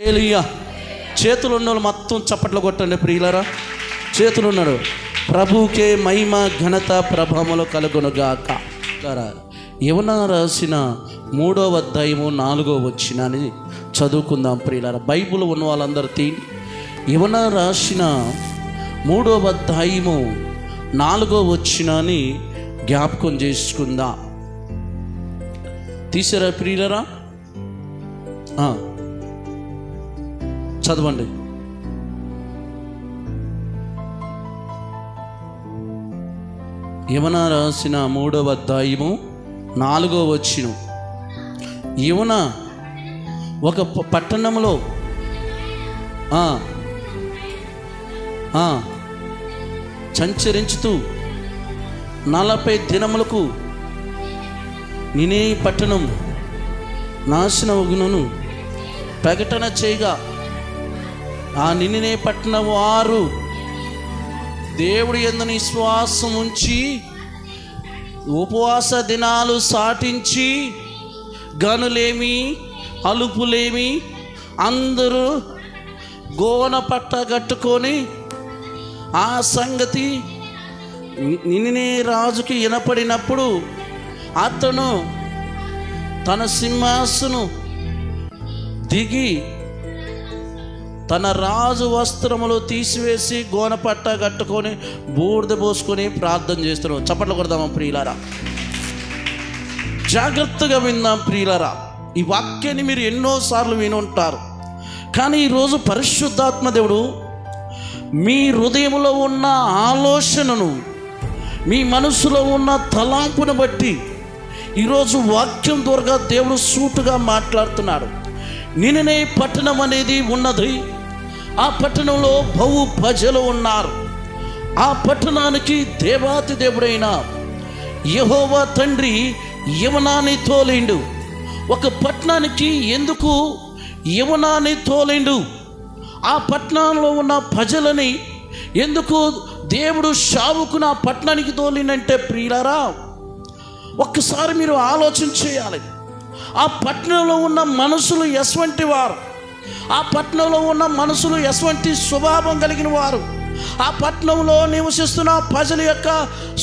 హల్లెలూయా. చేతులు ఉన్నోళ్ళు మొత్తం చప్పట్లు కొట్టండి ప్రియులారా. చేతులు ఉన్నాడు. ప్రభుకే మహిమ ఘనత ప్రభావములు కలుగునుగాక. యోనా రాసిన 3వ అధ్యాయము 4వ వచనాన్ని చదువుకుందాం ప్రియులారా. బైబిల్ ఉన్న వాళ్ళందరూ తీయండి. యోనా రాసిన 3వ అధ్యాయము 4వ వచనాన్ని జ్ఞాపకం చేసుకుందాం. తీసారా ప్రియులారా? చదవండి. యోనా రాసిన 3వ అధ్యాయము 4వ వచనం. యోనా ఒక పట్టణంలో సంచరించుతూ 40 దినములకు నినెవె పట్టణం నాశనమగునను ప్రకటన చేయగా, ఆ నినెవె పట్టణం వారు దేవుడి యందు విశ్వాసం ఉంచి ఉపవాస దినాలు సాటించి గనులేమి అలుపులేమి అందరూ గోన పట్ట కట్టుకొని ఆ సంగతి నినెవె రాజుకి వినపడినప్పుడు అతను తన సింహాసనం దిగి తన రాజు వస్త్రములు తీసివేసి గోనపట్ట కట్టుకొని బూడిద పోసుకొని ప్రార్థన చేస్తున్నాం. చప్పట్లు కొడదామా ప్రియులారా? జాగ్రత్తగా విందాం ప్రియులారా. ఈ వాక్యాన్ని మీరు ఎన్నోసార్లు వినుంటారు, కానీ ఈరోజు పరిశుద్ధాత్మ దేవుడు మీ హృదయంలో ఉన్న ఆలోచనను, మీ మనసులో ఉన్న తలాంపును బట్టి ఈరోజు వాక్యం ద్వారా దేవుడు సూటుగా మాట్లాడుతున్నాడు. నినెవె పట్టణం అనేది ఉన్నది. ఆ పట్టణంలో బహు ప్రజలు ఉన్నారు. ఆ పట్టణానికి దేవాతి దేవుడైన యెహోవా తండ్రి యోనాని తోలిండు. ఒక పట్టణానికి ఎందుకు యోనాని తోలిండు? ఆ పట్టణంలో ఉన్న ప్రజలని ఎందుకు దేవుడు షావుకుని ఆ పట్టణానికి తోలిండంటే ప్రియులారా, ఒక్కసారి మీరు ఆలోచన చేయాలి. ఆ పట్టణంలో ఉన్న మనుషులు ఎటువంటి వారు? ఆ పట్టణంలో ఉన్న మనుషులు ఎటువంటి స్వభావం కలిగిన వారు? ఆ పట్టణంలో నివసిస్తున్న ప్రజల యొక్క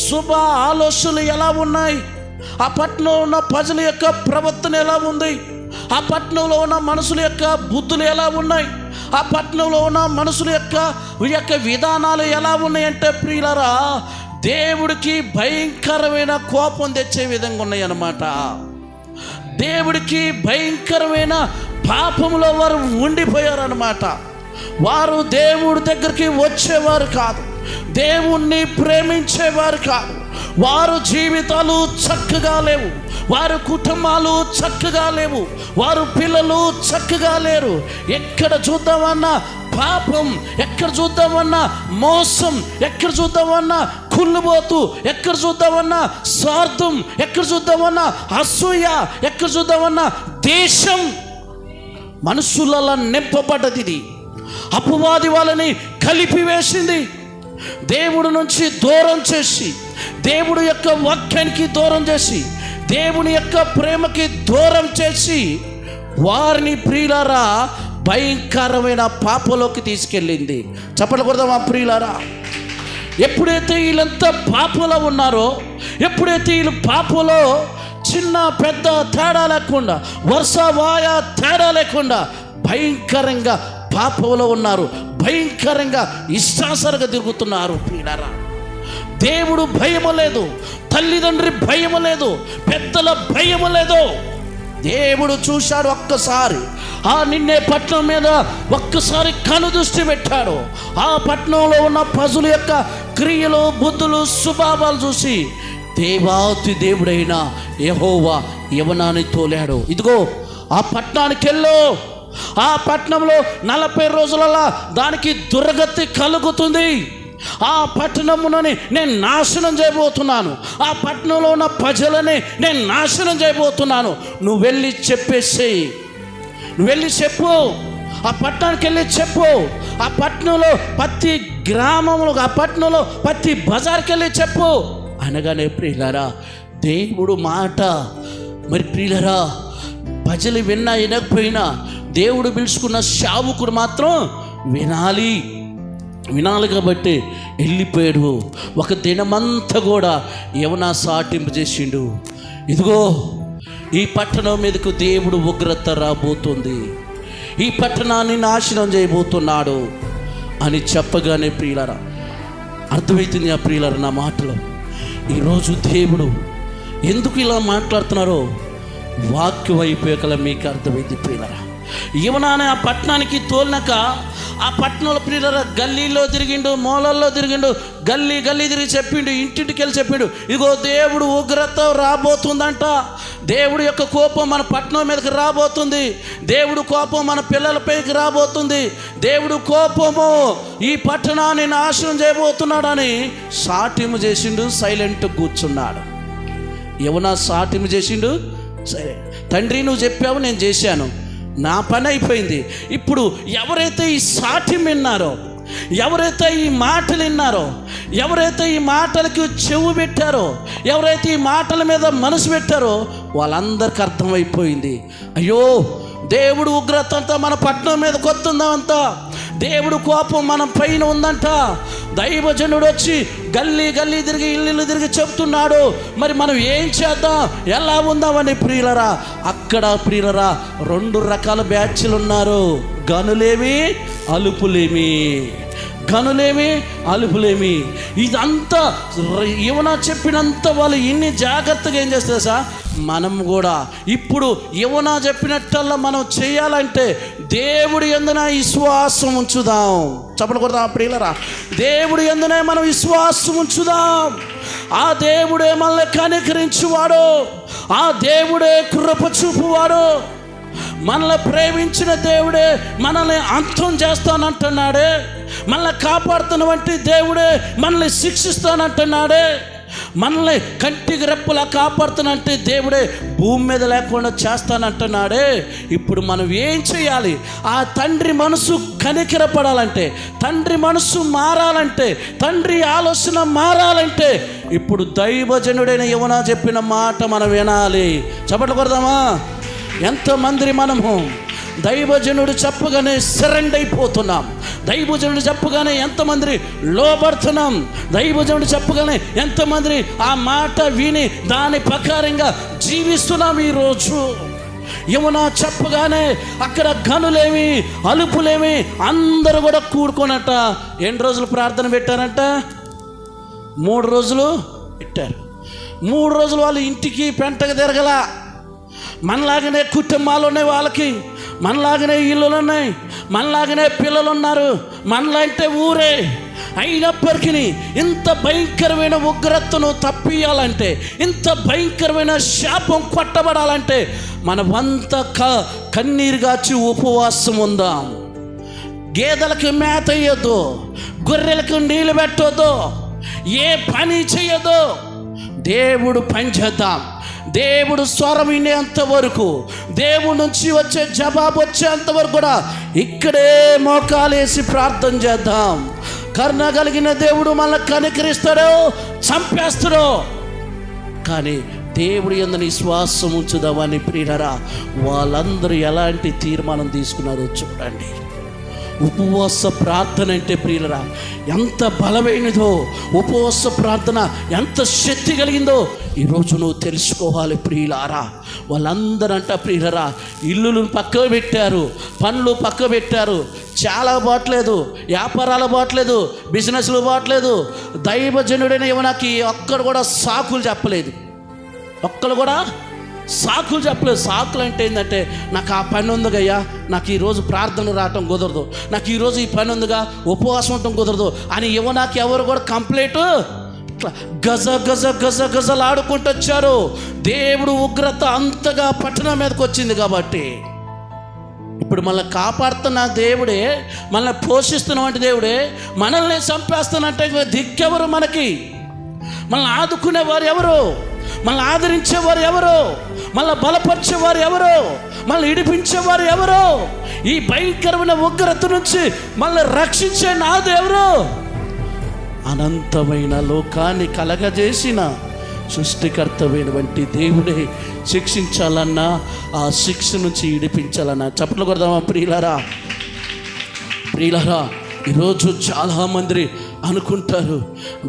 శుభ ఆలోచనలు ఎలా ఉన్నాయి? ఆ పట్టణంలో ఉన్న ప్రజల యొక్క ప్రవర్తన ఎలా ఉంది? ఆ పట్టణంలో ఉన్న మనుషుల యొక్క బుద్ధులు ఎలా ఉన్నాయి? ఆ పట్టణంలో ఉన్న మనుషుల యొక్క విధానాలు ఎలా ఉన్నాయి అంటే ప్రియులారా, దేవుడికి భయంకరమైన కోపం తెచ్చే విధంగా ఉన్నాయి అన్నమాట. దేవుడికి భయంకరమైన పాపంలో వారు ఉండిపోయారన్నమాట. వారు దేవుడి దగ్గరికి వచ్చేవారు కాదు, దేవుణ్ణి ప్రేమించేవారు కాదు. వారు జీవితాలు చక్కగా లేవు, వారి కుటుంబాలు చక్కగా లేవు, వారు పిల్లలు చక్కగా లేరు. ఎక్కడ చూద్దామన్నా పాపం, ఎక్కడ చూద్దామన్నా మోసం, ఎక్కడ చూద్దామన్నా కుళ్ళుబోతు, ఎక్కడ చూద్దామన్నా స్వార్థం, ఎక్కడ చూద్దామన్నా అసూయ, ఎక్కడ చూద్దామన్నా దేశం. మనుషులలో నింపబడ్డది ఇది. అపవాది వాళ్ళని కలిపివేసింది. దేవుడి నుంచి దూరం చేసి, దేవుడి యొక్క వాక్యానికి దూరం చేసి, దేవుని యొక్క ప్రేమకి దూరం చేసి వారిని ప్రియులారా భయంకరమైన పాపంలోకి తీసుకెళ్ళింది. చప్పట్లు కొడదామా ప్రియులారా? ఎప్పుడైతే వీళ్ళంతా పాపంలో ఉన్నారో, ఎప్పుడైతే వీళ్ళు పాపంలో చిన్న పెద్ద తేడా లేకుండా, వర్ష వాయ తేడా లేకుండా భయంకరంగా పాపంలో ఉన్నారు, భయంకరంగా ఇష్టాసరగా తిరుగుతున్నారు ప్రియులారా. దేవుడు భయము లేదు, తల్లిదండ్రి భయము లేదు, పెద్దల భయము లేదు. దేవుడు చూశాడు ఒక్కసారి, ఆ నినెవె పట్టణం మీద ఒక్కసారి కనుదృష్టి పెట్టాడు. ఆ పట్టణంలో ఉన్న ప్రజల యొక్క క్రియలు, బుద్ధులు, స్వభావాలు చూసి దేవాతి దేవుడైన యెహోవా యోనాని తోలాడు. ఇదిగో ఆ పట్టణానికి వెళ్ళు, ఆ పట్టణంలో 40 రోజులలో దానికి దుర్గతి కలుగుతుంది. ఆ పట్టణమునని నేను నాశనం చేయబోతున్నాను, ఆ పట్టణంలో ఉన్న ప్రజలని నేను నాశనం చేయబోతున్నాను. నువ్వు వెళ్ళి చెప్పేసేయి, నువ్వు వెళ్ళి చెప్పు, ఆ పట్టణానికి వెళ్ళి చెప్పు. ఆ పట్టణంలో ప్రతి గ్రామంలో, ఆ పట్టణంలో ప్రతి బజార్కి వెళ్ళి చెప్పు అనగానే ప్రియులారా దేవుడు మాట మరి ప్రియులారా ప్రజలు విన్నా వినకపోయినా దేవుడు పిలుచుకున్న సేవకుడు మాత్రం వినాలి కాబట్టి వెళ్ళిపోయాడు. ఒక దినమంతా కూడా ఏమన్నా సాటింపు చేసిండు. ఇదిగో ఈ పట్టణం మీదకు దేవుడు ఉగ్రత రాబోతుంది, ఈ పట్టణాన్ని నాశనం చేయబోతున్నాడు అని చెప్పగానే ప్రియులారా అర్థమవుతుంది. ఆ ప్రియులారా నా మాటలు ఈరోజు దేవుడు ఎందుకు ఇలా మాట్లాడుతున్నారో వాక్యం అయిపోయాకల మీకు అర్థమైంది ప్రియులారా. యువనానే ఆ పట్టణానికి తోలినాక ఆ పట్టణంలో ప్రియులారా గల్లీలో తిరిగిండు, మూలల్లో తిరిగిండు, గల్లీ తిరిగి చెప్పిండు, ఇంటింటికి వెళ్ళి చెప్పిండు, ఇదిగో దేవుడు ఉగ్రత రాబోతుందంట, దేవుడు యొక్క కోపం మన పట్టణం మీదకి రాబోతుంది, దేవుడు కోపం మన పిల్లలపైకి రాబోతుంది, దేవుడు కోపము ఈ పట్టణాన్ని నాశనం చేయబోతున్నాడని సాటిము చేసిండు. సైలెంట్ కూర్చున్నాడు. ఏమన్నా సాటిము చేసిండు. సరే తండ్రి నువ్వు చెప్పావు, నేను చేశాను, నా పని అయిపోయింది. ఇప్పుడు ఎవరైతే ఈ సాటి విన్నారో, ఎవరైతే ఈ మాటలు విన్నారో, ఎవరైతే ఈ మాటలకు చెవు పెట్టారో, ఎవరైతే ఈ మాటల మీద మనసు పెట్టారో వాళ్ళందరికీ అర్థమైపోయింది, అయ్యో దేవుడు ఉగ్రత అంతా మన పట్టణం మీద కొత్తుందంట, దేవుడు కోపం మన పైన ఉందంట. దైవజనుడు వచ్చి గల్లీ తిరిగి ఇల్లు తిరిగి చెప్తున్నాడు. మరి మనం ఏం చేద్దాం, ఎలా ఉందామని ప్రియులరా అక్కడ ప్రియులరా 2 రకాల బ్యాచ్లు ఉన్నారు. గనులేమి అలుపులేమి. ఇదంతా యువన చెప్పినంత వాళ్ళు ఇన్ని జాగ్రత్తగా ఏం చేస్తారు సార్. మనం కూడా ఇప్పుడు యువన చెప్పినట్టల్లా మనం చేయాలంటే దేవుడి యందున విశ్వాసం ఉంచుదాం. చెప్పలు కొడదాం ప్రియులరా, దేవుడి యందునే మనం విశ్వాసం ఉంచుదాం. ఆ దేవుడే మనల్ని కనికరించువాడు, ఆ దేవుడే కృప చూపువాడు, మనల్ని ప్రేమించిన దేవుడే మనల్ని అంతం చేస్తానంటున్నాడే, మనల్ని కాపాడుతున్నటువంటి దేవుడే మనల్ని శిక్షిస్తానంటున్నాడే, మనల్ని కంటికి రెప్పలా కాపాడుతానంటే దేవుడే భూమి మీద లేకుండా చేస్తానంటున్నాడే. ఇప్పుడు మనం ఏం చేయాలి? ఆ తండ్రి మనసు కనికరపడాలంటే, తండ్రి మనసు మారాలంటే, తండ్రి ఆలోచన మారాలంటే ఇప్పుడు దైవజనుడైన యువన చెప్పిన మాట మనం వినాలి. చప్పట్లు కొడదామా? ఎంతమంది మనము దైవజనుడు చెప్పగానే సరెండర్ అయిపోతున్నాం, దైవజనుడు చెప్పగానే ఎంతమంది లోబడుతున్నాం, దైవజనుడు చెప్పగానే ఎంతమంది ఆ మాట విని దాని ప్రకారంగా జీవిస్తున్నాం. ఈరోజు యువన చెప్పగానే అక్కడ గనులేమి అలుపులేమి అందరూ కూడా కూడుకోనట. ఎన్ని రోజులు ప్రార్థన పెట్టారంట? 3 రోజులు పెట్టారు. 3 రోజులు వాళ్ళు ఇంటికి పెంటగా తిరగల. మనలాగనే కుటుంబాలు ఉన్నాయి వాళ్ళకి, మనలాగనే ఇల్లులు ఉన్నాయి, మనలాగనే పిల్లలు ఉన్నారు, మనలాంటే ఊరే. అయినప్పటికీ ఇంత భయంకరమైన ఉగ్రతను తప్పియాలంటే, ఇంత భయంకరమైన శాపం కొట్టబడాలంటే మనమంతా కన్నీరు గాచి ఉపవాసం ఉందాం. గేదెలకు మేత వేయొద్దు, గొర్రెలకు నీళ్ళు పెట్టొద్దు, ఏ పని చేయొద్దు. దేవుడు పని చేద్దాం. దేవుడు స్వరం వినేంత వరకు, దేవుడి నుంచి వచ్చే జవాబు వచ్చేంత వరకు కూడా ఇక్కడే మోకాలేసి ప్రార్థన చేద్దాం. కరుణ కలిగిన దేవుడు మనల్ని కనికరిస్తాడో చంపేస్తాడో, కానీ దేవుడి యందు విశ్వాసం ఉంచుదామని ప్రియులారా వాళ్ళందరూ ఎలాంటి తీర్మానం తీసుకున్నారో చూడండి. ఉపవాస ప్రార్థన అంటే ప్రియులరా ఎంత బలమైనదో, ఉపవాస ప్రార్థన ఎంత శక్తి కలిగిందో ఈరోజు నువ్వు తెలుసుకోవాలి ప్రియులారా. వాళ్ళందరంట ప్రియులరా ఇల్లులను పక్కకు పెట్టారు, పనులు పక్క పెట్టారు, చాలా బాట్లేదు, వ్యాపారాలు బాట్లేదు, బిజినెస్లు బాట్లేదు. దైవజనుడైన యువనకి ఒక్కడు కూడా సాకులు చెప్పలేదు, ఒక్కడు కూడా సాకులు చెప్పలేదు. సాకులు అంటే ఏంటంటే, నాకు ఆ పని ఉందిగయ్యా, నాకు ఈరోజు ప్రార్థన రావటం కుదరదు, నాకు ఈరోజు ఈ పని ఉందిగా ఉపవాసం ఉండటం కుదరదు అని నాకు ఎవరు కూడా కంప్లైంట్ గజలు ఆడుకుంటూ వచ్చారు. దేవుడు ఉగ్రత అంతగా పట్టణం మీదకి వచ్చింది కాబట్టి ఇప్పుడు మనల్ని కాపాడుతున్న దేవుడే, మనల్ని పోషిస్తున్నటువంటి దేవుడే మనల్ని చంపేస్తున్నట్టే దిక్కెవరు? మనకి మనల్ని ఆదుకునేవారు ఎవరు? మనల్ని ఆదరించేవారు ఎవరు? మనల్ని బలపరిచేవారు ఎవరు? మనల్ని ఇడిపించేవారు ఎవరు? ఈ భయంకరమైన ఉగ్రత నుంచి మనల్ని రక్షించే నాదు ఎవరు? అనంతమైన లోకాన్ని కలగజేసిన సృష్టికర్తమైనటువంటి దేవుడే శిక్షించాలన్నా, ఆ శిక్ష నుంచి విడిపించాలన్నా. చప్పట్లు కొడదామా ప్రియులారా? ప్రియులారా, ఈరోజు చాలామంది అనుకుంటారు,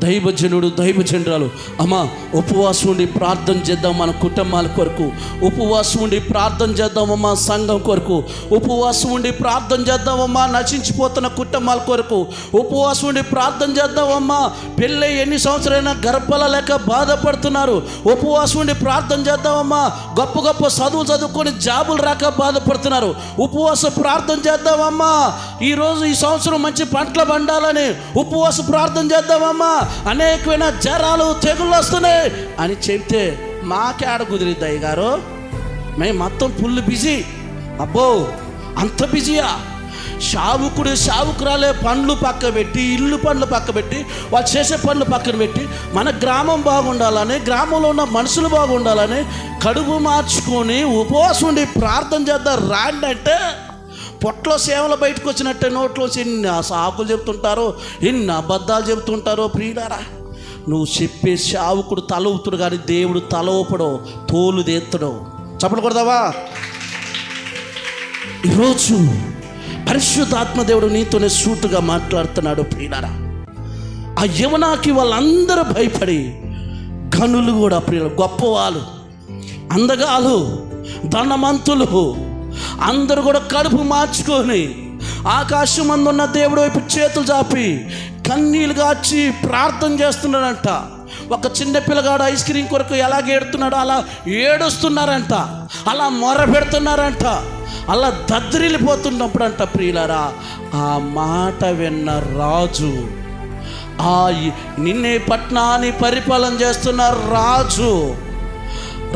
దైవజనురాలు అమ్మా ఉపవాసం ఉండి ప్రార్థన చేద్దాం మన కుటుంబాల కొరకు, ఉపవాసం ఉండి ప్రార్థన చేద్దామమ్మా సంఘం కొరకు, ఉపవాసం ఉండి ప్రార్థన చేద్దామమ్మా నశించిపోతున్న కుటుంబాల కొరకు, ఉపవాసం ఉండి ప్రార్థన చేద్దామమ్మా పెళ్ళై ఎన్ని సంవత్సరాలైనా గర్భాల లేక బాధపడుతున్నారు, ఉపవాసం ఉండి ప్రార్థన చేద్దామమ్మా గొప్ప గొప్ప చదువులు చదువుకొని జాబులు రాక బాధపడుతున్నారు, ఉపవాస ప్రార్థన చేద్దామమ్మా ఈరోజు ఈ సంవత్సరం మంచి పంటలు పండాలని ఉపవాస ప్రార్థన చేద్దామమ్మా అనేకమైన జ్వరాలు తెగుళ్ళు వస్తున్నాయి అని చెప్తే మాకేడ కుదిరిద్ది అయ్యగారు, మేము మొత్తం ఫుల్ బిజీ. అబ్బో అంత బిజీయా? షావుకురాలే పనులు పక్క పెట్టి, ఇల్లు పనులు పక్క పెట్టి, వాళ్ళు చేసే పనులు పక్కన పెట్టి మన గ్రామం బాగుండాలని, గ్రామంలో ఉన్న మనుషులు బాగుండాలని కడుపు మార్చుకొని ఉపవాసం ఉండి ప్రార్థన చేద్దాం రాండి అంటే పొట్టలో సేవలు బయటకు వచ్చినట్టే నోట్లోంచి ఎన్ని సాకులు చెప్తుంటారో, ఎన్ని అబద్ధాలు చెప్తుంటారో. ప్రియులారా, నువ్వు చెప్పే సావుకుడు తల ఊపుతుడు కానీ దేవుడు తల ఊపడో తోలు దేత్తడో. చప్పట్లు కొడదావా? ఈరోజు పరిశుద్ధాత్మ దేవుడు నీతోనే సూటుగా మాట్లాడుతున్నాడు. ప్రియులారా, ఆ యవనాకి వాళ్ళందరూ భయపడి, గనులు కూడా ప్రియులు, గొప్పవాళ్ళు, అందగాలు, ధనవంతులు అందరూ కూడా కడుపు మార్చుకొని ఆకాశం అందున్న దేవుడు వైపు చేతులు చాపి కన్నీళ్ళు గాచి ప్రార్థన చేస్తున్నాడంట. ఒక చిన్న పిల్లగాడు ఐస్ క్రీమ్ కొరకు ఎలాగ ఏడుతున్నాడో అలా ఏడుస్తున్నారంట, అలా మొర పెడుతున్నారంట, అలా దద్దరిల్లిపోతున్నప్పుడంట ప్రియులారా, ఆ మాట విన్న రాజు, ఆ నిన్నే పట్టణాన్ని పరిపాలన చేస్తున్న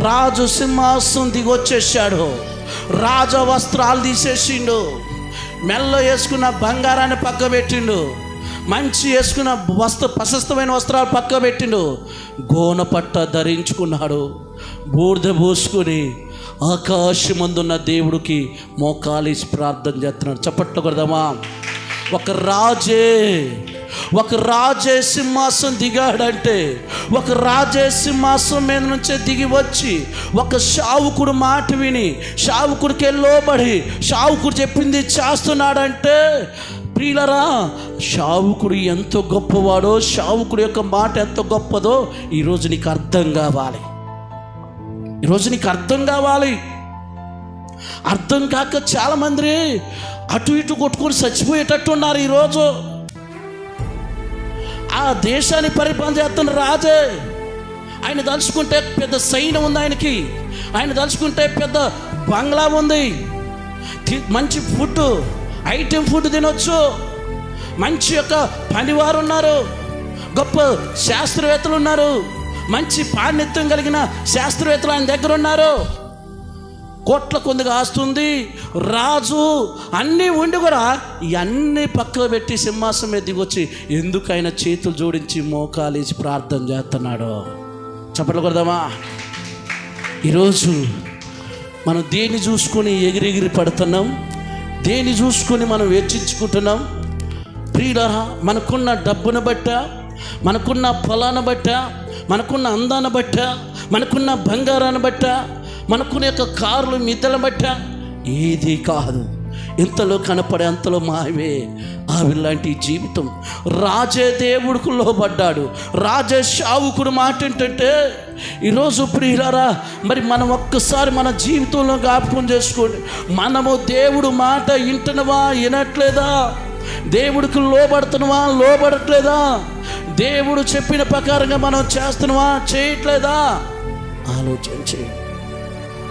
రాజు సింహాసనం దిగొచ్చేసాడు. రాజ వస్త్రాలు తీసేసిండు, మెల్ల వేసుకున్న బంగారాన్ని పక్క పెట్టిండు, మంచి వేసుకున్న ప్రశస్తమైన వస్త్రాలు పక్క పెట్టిండు, గోన పట్ట ధరించుకున్నాడు, బూడిద పోసుకొని ఆకాశమందున్న దేవుడికి మోకాలేసి ప్రార్థన చేస్తున్నాడు. చప్పట్లు కొడదామా? ఒక రాజే సింహాసనం దిగాడంటే, ఒక రాజే సింహాసనం మీద నుంచే దిగి వచ్చి ఒక శావుకుడు మాట విని శావుకుడికి లోబడి శావుకుడు చెప్పింది చేస్తున్నాడంటే ప్రియులరా, శావుకుడు ఎంత గొప్పవాడో, శావుకుడు యొక్క మాట ఎంత గొప్పదో ఈరోజు నీకు అర్థం కావాలి. అర్థం కాక చాలామంది అటు ఇటు కొట్టుకొని చచ్చిపోయేటట్టు ఉన్నారు. ఈరోజు ఆ దేశాన్ని పరిపాలన చేస్తున్న రాజే, ఆయన తలుచుకుంటే పెద్ద సైన్యం ఉంది ఆయనకి, ఆయన తలుచుకుంటే పెద్ద బంగ్లా ఉంది, మంచి ఫుడ్, ఐటెం ఫుడ్ తినొచ్చు, మంచి యొక్క పనివారు ఉన్నారు, గొప్ప శాస్త్రవేత్తలు ఉన్నారు, మంచి పాండిత్యం కలిగిన శాస్త్రవేత్తలు ఆయన దగ్గర ఉన్నారు, కోట్ల కొద్దిగా ఆస్తుంది, రాజు అన్నీ ఉండి కూడా ఇవన్నీ పక్కకు పెట్టి సింహాసనం మీద దిగొచ్చి ఎందుకు ఆయన చేతులు జోడించి మోకాలేసి ప్రార్థన చేస్తున్నాడు. చప్పట్లు కొడదామా? ఈరోజు మనం దేన్ని చూసుకొని ఎగిరెగిరి పడుతున్నాం, దేన్ని చూసుకొని మనం వెచ్చించుకుంటున్నాం. ప్రియులారా, మనకున్న డబ్బును బట్ట, మనకున్న పొలాన్ని బట్ట, మనకున్న అందాన్ని బట్ట, మనకున్న బంగారాన్ని బట్ట, మనకున్న యొక్క కార్లు మిద్దెల బట్ట ఏది కాదు, ఇంతలో కనపడే అంతలో మావే ఆవిలాంటి జీవితం. రాజే దేవుడికి లోబడ్డాడు, రాజే శావుకుడు మాట ఏంటంటే ఈరోజు ప్రియులారా, మరి మనం ఒక్కసారి మన జీవితంలో జ్ఞాపకం చేసుకోండి. మనము దేవుడు మాట వింటున్నావా, వినట్లేదా? దేవుడికి లోబడట్లేదా? దేవుడు చెప్పిన ప్రకారంగా మనం చేస్తున్నావా, చేయట్లేదా? ఆలోచించి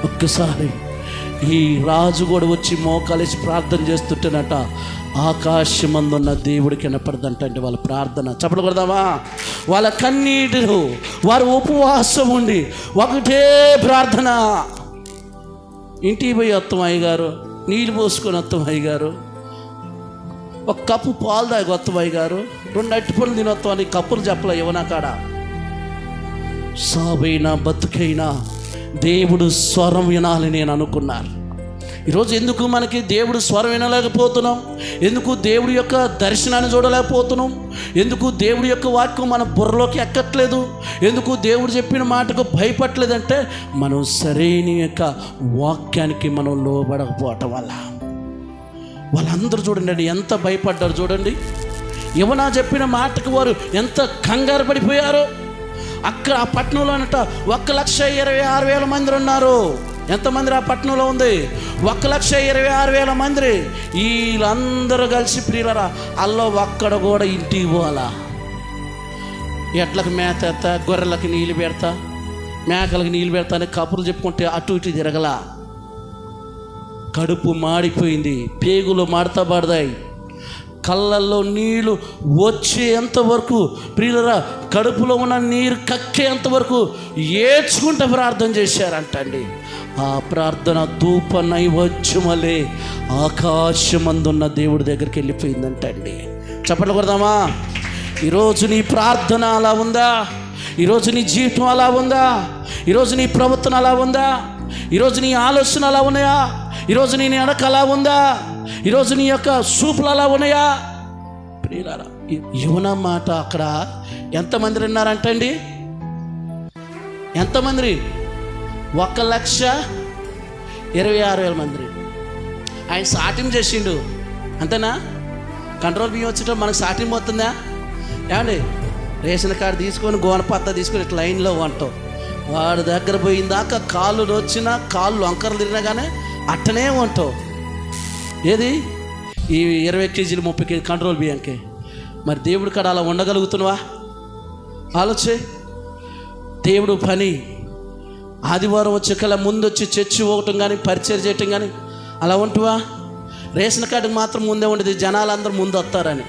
ఒక్కసారి ఈ రాజు కూడా వచ్చి మోకాలేసి ప్రార్థన చేస్తుంటేనట ఆకాశమందున్న దేవుడికి వినపడదంట. అంటే వాళ్ళ ప్రార్థన. చప్పట్లు కొడదామా? వాళ్ళ కన్నీటిలో వారు ఉపవాసం ఉండి ఒకటే ప్రార్థన. ఇంటికి పోయి వస్తాం అయ్యగారు, నీళ్ళు పోసుకొని వస్తాం అయ్యగారు, ఒక కప్పు పాలు తాగి వస్తాం అయ్యగారు, 2 అరటిపళ్ళు తినొస్తాం అని కప్పులు చెప్పలే ఇవ్వనా కాడ. సావైనా బతుకైనా దేవుడు స్వరం వినాలి నేను అనుకున్నారు. ఈరోజు ఎందుకు మనకి దేవుడు స్వరం వినలేకపోతున్నాం? ఎందుకు దేవుడి యొక్క దర్శనాన్ని చూడలేకపోతున్నాం? ఎందుకు దేవుడి యొక్క వాక్యం మన బుర్రలోకి ఎక్కట్లేదు? ఎందుకు దేవుడు చెప్పిన మాటకు భయపడలేదంటే మనం సరైన యొక్క వాక్యానికి మనం లోబడకపోవటం వల్ల. వాళ్ళందరూ చూడండి ఎంత భయపడ్డారు చూడండి. యువన చెప్పిన మాటకు వారు ఎంత కంగారు పడిపోయారో. అక్కడ ఆ పట్టణంలో అంట 1,26,000 మంది ఉన్నారు. ఎంతమంది ఆ పట్టణంలో ఉంది? 1,26,000 మంది. వీళ్ళందరూ కలిసి ప్రియులరా అల్లో ఒక్కడ కూడా ఇంటికి పోవాలా? ఎడ్లకు మేత ఎత్తా, గొర్రెలకు నీళ్ళు పెడతా, మేకలకు నీళ్ళు పెడతా అని కబుర్లు చెప్పుకుంటే అటు ఇటు తిరగలా. కడుపు మాడిపోయింది, పేగులు మడత పడదాయి, కళ్ళల్లో నీళ్ళు వచ్చేంతవరకు ప్రియులరా కడుపులో ఉన్న నీరు కక్కేంతవరకు ఏడ్చుకుంటూ ప్రార్థన చేశారంటండి. ఆ ప్రార్థన ధూప నైవేద్యమలే ఆకాశమందున్న దేవుడి దగ్గరికి వెళ్ళిపోయిందంటండి. చప్పట్లు కొడదామా? ఈరోజు నీ ప్రార్థన అలా ఉందా? ఈరోజు నీ జీవితం అలా ఉందా? ఈరోజు నీ ప్రవర్తన అలా ఉందా? ఈరోజు నీ ఆలోచన అలా ఉన్నాయా? ఈరోజు నీ నడక అలా ఉందా? ఈరోజు నీ యొక్క సూపులు అలా ఉన్నాయా? ప్రియులారా యువన మాట అక్కడ ఎంతమంది ఉన్నారంటండి? ఎంతమంది? 1,26,000 మంది. ఆయన సాటింగ్ చేసిండు అంతేనా? కంట్రోల్ బియ్యం వచ్చేటప్పుడు మనకు సాటింగ్ పోతుందా? ఏమండి రేషన్ కార్డు తీసుకొని గోనపత్త తీసుకొని ఇట్లా లైన్లో ఉంటాం. వాడి దగ్గర పోయిందాక కాళ్ళు వచ్చినా కాళ్ళు వంకరలు తిరిగినా కానీ అట్టనే ఉంటావు. ఏది ఈ 20 కేజీలు 30 కేజీ కంట్రోల్ బియ్యంకి. మరి దేవుడి కాడ అలా ఉండగలుగుతున్నావా? ఆలోచే. దేవుడు పని ఆదివారం వచ్చే కల్లా ముందు వచ్చి చర్చి పోవటం కానీ పరిచయం చేయటం కానీ అలా ఉంటువా? రేషన్ కార్డుకి మాత్రం ముందే ఉండేది, జనాలందరూ ముందు వస్తారని.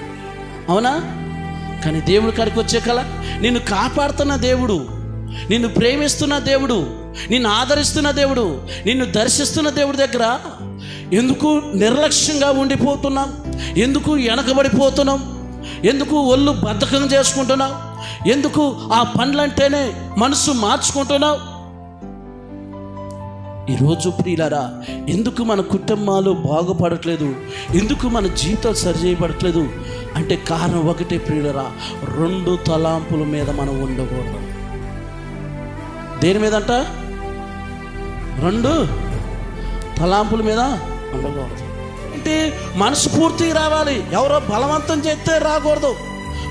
అవునా? కానీ దేవుడి కాడికి వచ్చే కల్లా నిన్ను కాపాడుతున్న దేవుడు, నిన్ను ప్రేమిస్తున్న దేవుడు, నిన్ను ఆదరిస్తున్న దేవుడు, నిన్ను దర్శిస్తున్న దేవుడి దగ్గర ఎందుకు నిర్లక్ష్యంగా ఉండిపోతున్నాం? ఎందుకు వెనకబడిపోతున్నాం? ఎందుకు ఒళ్ళు బద్ధకం చేసుకుంటున్నావు? ఎందుకు ఆ పనులంటేనే మనసు మార్చుకుంటున్నావు? ఈరోజు ప్రియులారా ఎందుకు మన కుటుంబాలు బాగుపడట్లేదు? ఎందుకు మన జీవితాలు సరిచేయబడట్లేదు అంటే కారణం ఒకటే ప్రియులారా, 2 తలాంపుల మీద మనం ఉండకూడదు. దేని మీద అంట? 2 తలాంపుల మీద ఉండకూడదు. అంటే మనసు పూర్తిగా రావాలి. ఎవరో బలవంతం చేస్తే రాకూడదు,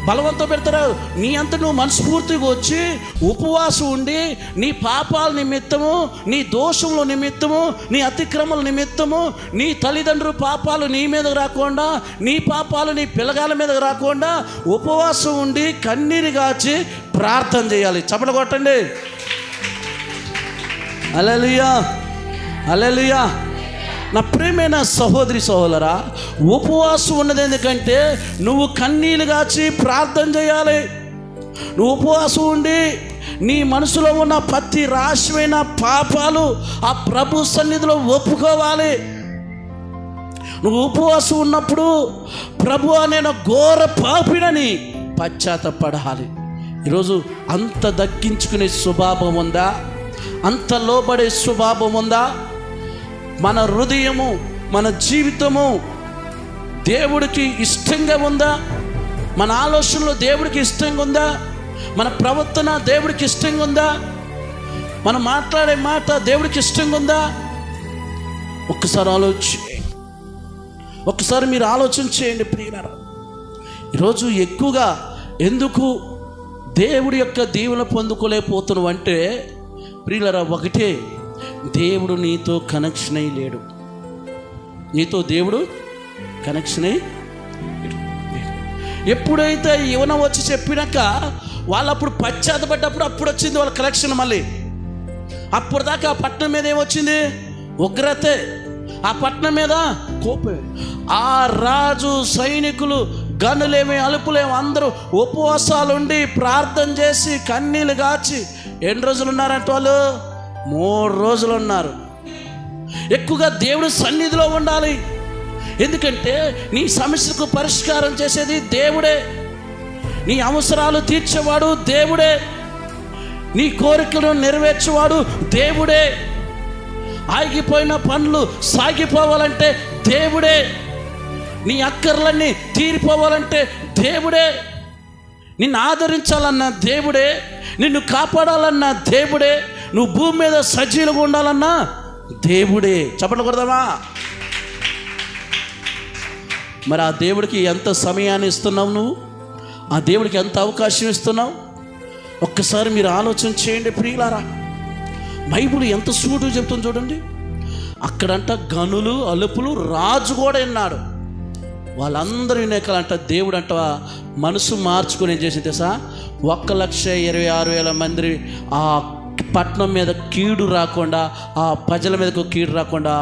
బలవంతం పెడతారు. నీ అంత నువ్వు మనస్ఫూర్తిగా వచ్చి ఉపవాసం ఉండి నీ పాపాల నిమిత్తము, నీ దోషముల నిమిత్తము, నీ అతిక్రమల నిమిత్తము, నీ తల్లిదండ్రుల పాపాలు నీ మీదకు రాకుండా, నీ పాపాలు నీ పిల్లగాల మీదకు రాకుండా ఉపవాసం ఉండి కన్నీరు గాచి ప్రార్థన చేయాలి. చప్పట్లు కొట్టండి. హల్లెలూయా, హల్లెలూయా. నా ప్రియమైన సహోదరి సహోదరా, ఉపవాసం ఉన్నది ఎందుకంటే నువ్వు కన్నీళ్ళు కాచి ప్రార్థన చేయాలి. నువ్వు ఉపవాసం ఉండి నీ మనసులో ఉన్న ప్రతి రాశిమైన పాపాలు ఆ ప్రభు సన్నిధిలో ఒప్పుకోవాలి. నువ్వు ఉపవాసం ఉన్నప్పుడు ప్రభు నేను ఘోర పాపినని పశ్చాత్తపడాలి. ఈరోజు అంత దక్కించుకునే స్వభావం ఉందా? అంత లోబడే స్వభావం ఉందా? మన హృదయము, మన జీవితము దేవుడికి ఇష్టంగా ఉందా? మన ఆలోచనలు దేవుడికి ఇష్టంగా ఉందా? మన ప్రవర్తన దేవుడికి ఇష్టంగా ఉందా? మనం మాట్లాడే మాట దేవుడికి ఇష్టంగా ఉందా? ఒక్కసారి మీరు ఆలోచన చేయండి ప్రియులారా. ఈరోజు ఎక్కువగా ఎందుకు దేవుడి యొక్క దీవెన పొందుకోలేకపోతున్నావు అంటే ప్రియులారా, ఒకటే, దేవుడు నీతో కనెక్షన్ అయ్యి లేడు. నీతో దేవుడు కనెక్షన్ అయ్యి ఎప్పుడైతే యువన వచ్చి చెప్పినాక వాళ్ళు అప్పుడు పశ్చాత్తపడ్డప్పుడు అప్పుడు వచ్చింది వాళ్ళ కలెక్షన్. మళ్ళీ అప్పుడు దాకా ఆ పట్టణం మీద ఏమొచ్చింది? ఉగ్రతే. ఆ పట్టణం మీద కోపం. ఆ రాజు సైనికులు గనులేమి అలుపులేమి అందరూ ఉపవాసాలుండి ప్రార్థన చేసి కన్నీళ్ళు గాచి ఎన్ని రోజులు ఉన్నారంటే వాళ్ళు 3 రోజులు ఉన్నారు. ఎక్కువగా దేవుడి సన్నిధిలో ఉండాలి. ఎందుకంటే నీ సమస్యకు పరిష్కారం చేసేది దేవుడే. నీ అవసరాలు తీర్చేవాడు దేవుడే. నీ కోరికలను నెరవేర్చేవాడు దేవుడే. ఆగిపోయిన పనులు సాగిపోవాలంటే దేవుడే. నీ అక్కర్లన్నీ తీరిపోవాలంటే దేవుడే. నిన్ను ఆదరించాలన్న దేవుడే, నిన్ను కాపాడాలన్న దేవుడే, నువ్వు భూమి మీద సజీలుగా ఉండాలన్నా దేవుడే. చెప్పండి కొడదామా? మరి ఆ దేవుడికి ఎంత సమయాన్ని ఇస్తున్నావు నువ్వు? ఆ దేవుడికి ఎంత అవకాశం ఇస్తున్నావు? ఒక్కసారి మీరు ఆలోచన చేయండి ప్రియులారా. బైబిల్ ఎంత సూటు చెప్తుంది చూడండి. అక్కడంట గనులు అలుపులు రాజు కూడా విన్నాడు. వాళ్ళందరూ వినేకాలంట దేవుడు అంట మనసు మార్చుకుని ఏం చేసింది తెలుసా? 1,26,000 మంది ఆ పట్టణం మీద కీడు రాకుండా, ఆ ప్రజల మీదకు కీడు రాకుండా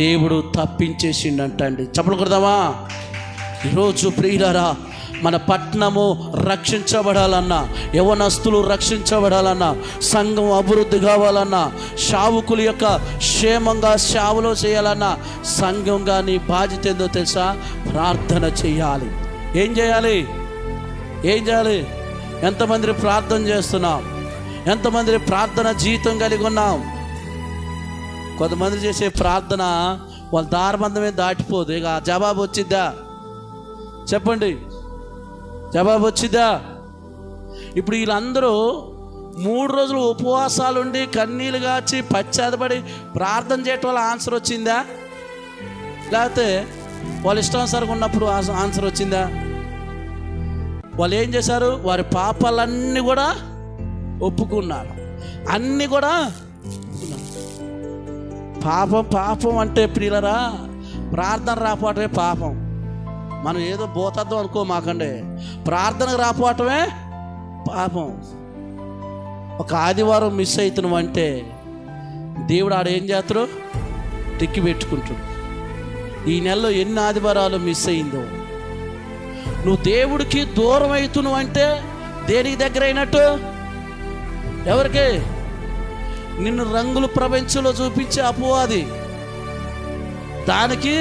దేవుడు తప్పించేసిండంట అండి. చెప్పలు కొడదామా? ఈరోజు ప్రియులారా, మన పట్టణము రక్షించబడాలన్నా, యవనస్తులు రక్షించబడాలన్నా, సంఘం అభివృద్ధి కావాలన్నా, శావుకుల యొక్క క్షేమంగా సేవలో చేయాలన్నా, సంఘంగా నీ బాధ్యత ఏందో తెలుసా? ప్రార్థన చేయాలి. ఏం చేయాలి? ఎంతమంది ప్రార్థన చేస్తున్నాం? ఎంతమంది ప్రార్థన జీవితం కలిగి ఉన్నాం? కొంతమంది చేసే ప్రార్థన వాళ్ళ దారబంధమే దాటిపోదు. ఇక జవాబు వచ్చిద్దా? చెప్పండి, జవాబు వచ్చిద్దా? ఇప్పుడు వీళ్ళందరూ 3 రోజులు ఉపవాసాలుండి కన్నీళ్ళు కాచి పశ్చాత్తపడి ప్రార్థన చేయటం వల్ల ఆన్సర్ వచ్చిందా? లేకపోతే వాళ్ళ ఇష్టానుసారంగా ఉన్నప్పుడు ఆన్సర్ వచ్చిందా? వాళ్ళు ఏం చేశారు? వారి పాపాలన్నీ కూడా ఒప్పుకున్నారు. అన్నీ కూడా పాపం అంటే ప్రియులరా, ప్రార్థన రాపోవటమే పాపం. మనం ఏదో పోతద్దాం అనుకో మాకండి. ప్రార్థనకు రాపోవటమే పాపం. ఒక ఆదివారం మిస్ అవుతున్నాం అంటే దేవుడు ఆడ ఏం చేస్తాడు? టిక్కి పెట్టుకుంటాడు. ఈ నెలలో ఎన్ని ఆదివారాలు మిస్ అయిందో. నువ్వు దేవుడికి దూరం అవుతున్నావు అంటే దేనికి దగ్గర అయినట్టు? ఎవరికి? నిన్ను రంగుల ప్రపంచంలో చూపించే అపవాది. దానికి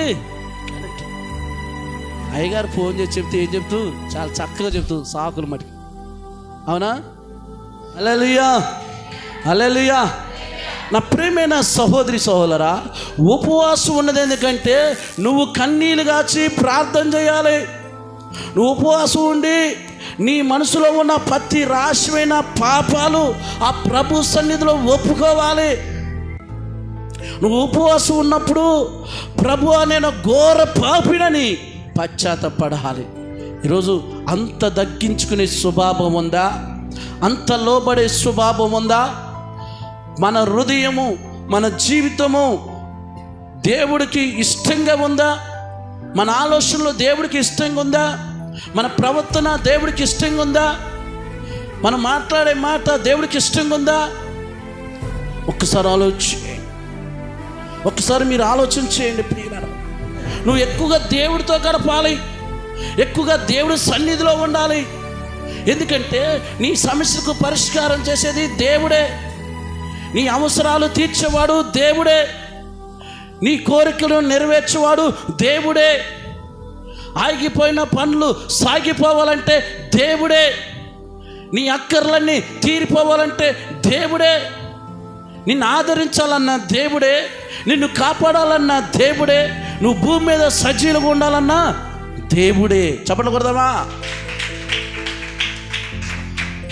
అయ్యగారు ఫోన్ చేసి చెప్తే ఏం చెప్తూ చాలా చక్కగా చెప్తూ సాకులు మటుకు. అవునా? హల్లెలూయా, హల్లెలూయా. నా ప్రియమైన సహోదరి సహోదరా, ఉపవాసం ఉన్నది ఎందుకంటే నువ్వు కన్నీళ్ళు కాచి ప్రార్థన చేయాలి. నువ్వు ఉపవాసం ఉండి నీ మనసులో ఉన్న ప్రతి రాశిమైన పాపాలు ఆ ప్రభు సన్నిధిలో ఒప్పుకోవాలి. నువ్వు ఉపవాసం ఉన్నప్పుడు ప్రభు నేను ఘోర పాపినని పశ్చాత్తపడాలి. ఈరోజు అంత తగ్గించుకునే స్వభావం ఉందా? అంత లోబడే స్వభావం ఉందా? మన హృదయము, మన జీవితము దేవుడికి ఇష్టంగా ఉందా? మన ఆలోచనలు దేవుడికి ఇష్టంగా ఉందా? మన ప్రవర్తన దేవుడికి ఇష్టంగా ఉందా? మనం మాట్లాడే మాట దేవుడికి ఇష్టంగా ఉందా? ఒక్కసారి మీరు ఆలోచన చేయండి ప్రియులారా. నువ్వు ఎక్కువగా దేవుడితో గడపాలి, ఎక్కువగా దేవుడి సన్నిధిలో ఉండాలి. ఎందుకంటే నీ సమస్యకు పరిష్కారం చేసేది దేవుడే. నీ అవసరాలు తీర్చేవాడు దేవుడే. నీ కోరికలను నెరవేర్చేవాడు దేవుడే. ఆగిపోయిన పనులు సాగిపోవాలంటే దేవుడే. నీ అక్కర్లన్నీ తీరిపోవాలంటే దేవుడే. నిన్ను ఆదరించాలన్న దేవుడే, నిన్ను కాపాడాలన్న దేవుడే, నువ్వు భూమి మీద సజీలుగా ఉండాలన్నా దేవుడే. చెప్పండి కొడదామా?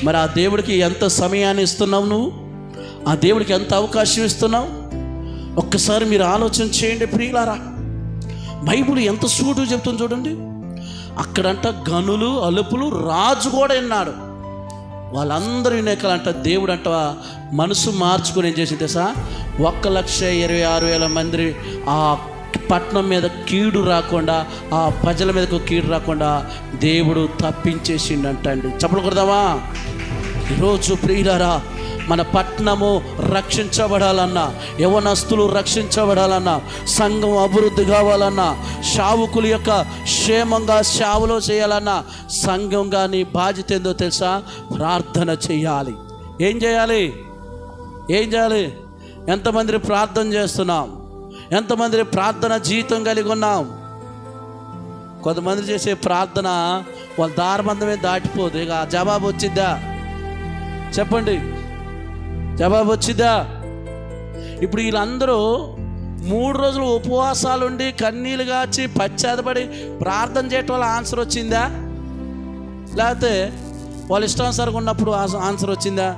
మరి ఆ దేవుడికి ఎంత సమయాన్ని ఇస్తున్నావు నువ్వు? ఆ దేవుడికి ఎంత అవకాశం ఇస్తున్నావు? ఒక్కసారి మీరు ఆలోచన చేయండి ప్రియులారా. బైబిల్ ఎంత సూటు చెప్తుంది చూడండి. అక్కడంట గనులు అలుపులు రాజు కూడా విన్నాడు. వాళ్ళందరూ వినేకాలంట దేవుడు అంట మనసు మార్చుకుని ఏం చేసింది తెలుసా? 1,26,000 మంది ఆ పట్టణం మీద కీడు రాకుండా, ఆ ప్రజల మీదకు కీడు రాకుండా దేవుడు తప్పించేసిండంట అండి. చెప్పలు కొడదామా? ఈరోజు ప్రియులారా, మన పట్టణము రక్షించబడాలన్నా, యవనస్తులు రక్షించబడాలన్నా, సంఘం అభివృద్ధి కావాలన్నా, శావుకుల యొక్క క్షేమంగా సేవలో చేయాలన్నా, సంఘంగా నీ బాధ్యత ఏందో తెలుసా? ప్రార్థన చేయాలి. ఏం చేయాలి? ఎంతమంది ప్రార్థన చేస్తున్నాం? ఎంతమంది ప్రార్థన జీవితం కలిగి ఉన్నాం? కొంతమంది చేసే ప్రార్థన వాళ్ళ దారబంధమే దాటిపోదు. ఇక జవాబు వచ్చిద్దా? చెప్పండి, జవాబు వచ్చిద్దా? ఇప్పుడు వీళ్ళందరూ 3 రోజులు ఉపవాసాలుండి కన్నీళ్ళు కాచి పశ్చాత్తపడి ప్రార్థన చేయటం వల్ల ఆన్సర్ వచ్చిందా? లేకపోతే వాళ్ళు ఇష్టానుసారంగా ఉన్నప్పుడు ఆన్సర్ వచ్చిందా?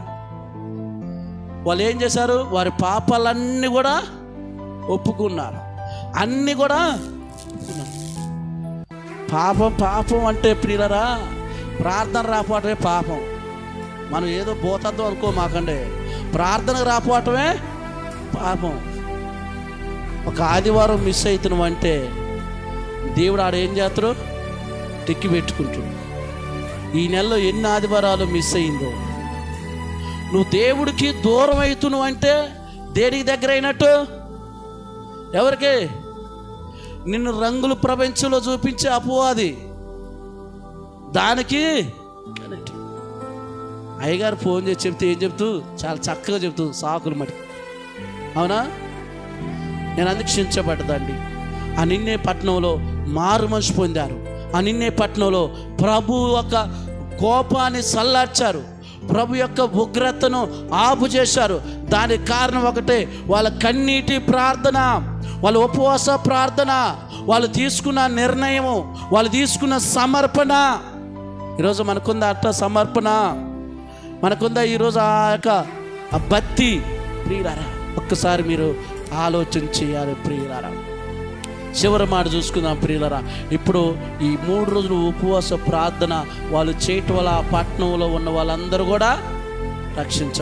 వాళ్ళు ఏం చేశారు? వారి పాపాలన్నీ కూడా ఒప్పుకున్నారు, అన్నీ కూడా ఒప్పుకున్నారు. పాపం అంటే ప్రియులరా, ప్రార్థన రాకపోవటమే పాపం. మనం ఏదో పోతద్దు అనుకో మాకండి, ప్రార్థనకు రాకపోవటమే పాపం. ఒక ఆదివారం మిస్ అవుతున్నావు అంటే దేవుడు ఆడ ఏం చేస్తాడు? టిక్కి పెట్టుకుంటాడు. ఈ నెలలో ఎన్ని ఆదివారాలు మిస్ అయిందో. నువ్వు దేవుడికి దూరం అవుతున్నావు అంటే దేనికి దగ్గర అయినట్టు? ఎవరికి? నిన్ను రంగుల ప్రపంచంలో చూపించే అపవాది. దానికి అయ్యగారు ఫోన్ చేసి చెప్తే ఏం చెప్తూ? చాలా చక్కగా చెప్తూ సాకులు మటి. అవునా? నేను అందుకు క్షించబడ్డదండి. ఆ నిన్నే పట్టణంలో మారు మనసు పొందారు. ఆ నిన్నే పట్టణంలో ప్రభు యొక్క కోపాన్ని సల్లార్చారు, ప్రభు యొక్క ఉగ్రతను ఆపు చేశారు. దానికి కారణం ఒకటే, వాళ్ళ కన్నీటి ప్రార్థన, వాళ్ళ ఉపవాస ప్రార్థన, వాళ్ళు తీసుకున్న నిర్ణయము, వాళ్ళు తీసుకున్న సమర్పణ. ఈరోజు మనకుందా అట్ట సమర్పణ? మనకుందా ఈరోజు ఆ యొక్క భక్తి? ప్రియులారా, ఒక్కసారి మీరు ఆలోచన చేయాలి ప్రియులారా. చివరి మాట చూసుకుందాం ప్రియులారా. ఇప్పుడు ఈ 3 రోజులు ఉపవాస ప్రార్థన వాళ్ళు చేయటం వల్ల ఆ పట్టణంలో ఉన్న వాళ్ళందరూ కూడా రక్షించబడ్డారు.